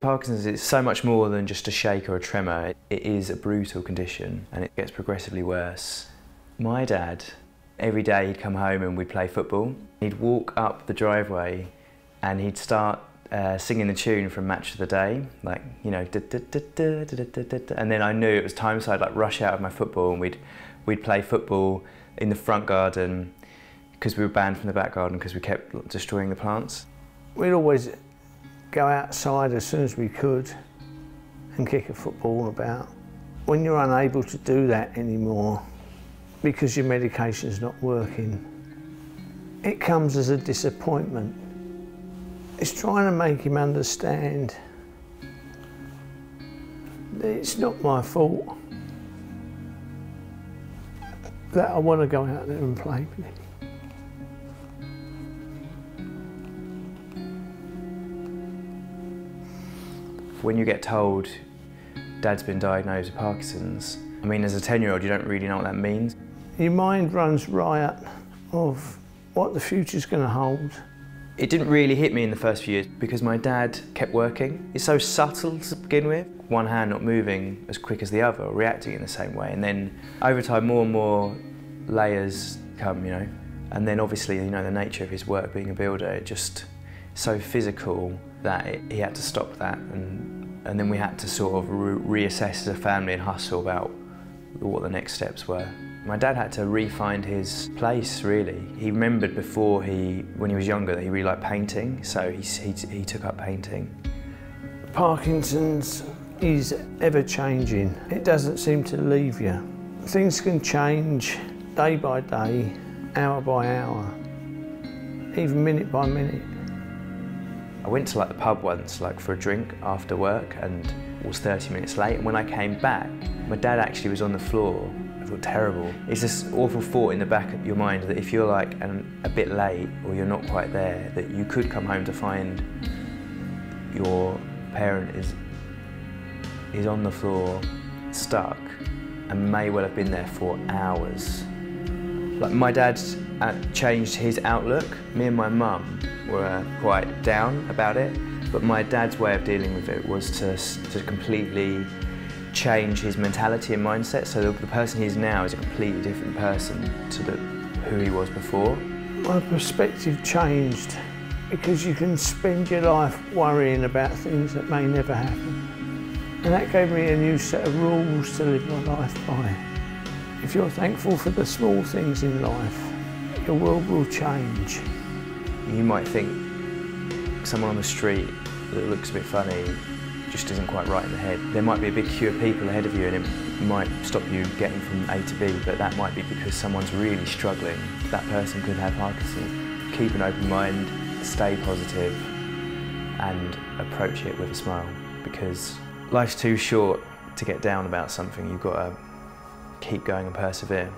Parkinson's is so much more than just a shake or a tremor. It is a brutal condition and it gets progressively worse. My dad, every day he'd come home and we'd play football. He'd walk up the driveway and he'd start singing the tune from Match of the Day, like, you know, and then I knew it was time, so I'd like rush out of my football and we'd play football in the front garden because we were banned from the back garden because we kept destroying the plants. We'd always go outside as soon as we could and kick a football about. When you're unable to do that anymore because your medication's not working, it comes as a disappointment. It's trying to make him understand that it's not my fault, that I want to go out there and play with him. When you get told Dad's been diagnosed with Parkinson's, I mean, as a 10-year-old, you don't really know what that means. Your mind runs riot of what the future's going to hold. It didn't really hit me in the first few years because my dad kept working. It's so subtle to begin with. One hand not moving as quick as the other, or reacting in the same way. And then over time, more and more layers come, you know. And then obviously, you know, the nature of his work being a builder, it just so physical that he had to stop that. And then we had to sort of reassess as a family and hustle about what the next steps were. My dad had to re-find his place, really. He remembered before, when he was younger, that he really liked painting, so he took up painting. Parkinson's is ever-changing. It doesn't seem to leave you. Things can change day by day, hour by hour, even minute by minute. I went to like the pub once, like for a drink after work, and was 30 minutes late. And when I came back, my dad actually was on the floor. I felt terrible. It's this awful thought in the back of your mind that if you're like a bit late or you're not quite there, that you could come home to find your parent is on the floor, stuck, and may well have been there for hours. Like, my dad changed his outlook. Me and my mum were quite down about it, but my dad's way of dealing with it was to completely change his mentality and mindset, so the person he is now is a completely different person to who he was before. My perspective changed because you can spend your life worrying about things that may never happen. And that gave me a new set of rules to live my life by. If you're thankful for the small things in life, your world will change. You might think someone on the street that looks a bit funny just isn't quite right in the head. There might be a big queue of people ahead of you and it might stop you getting from A to B, but that might be because someone's really struggling. That person could have Parkinson's. Keep an open mind, stay positive, and approach it with a smile, because life's too short to get down about something. You've got to keep going and persevere.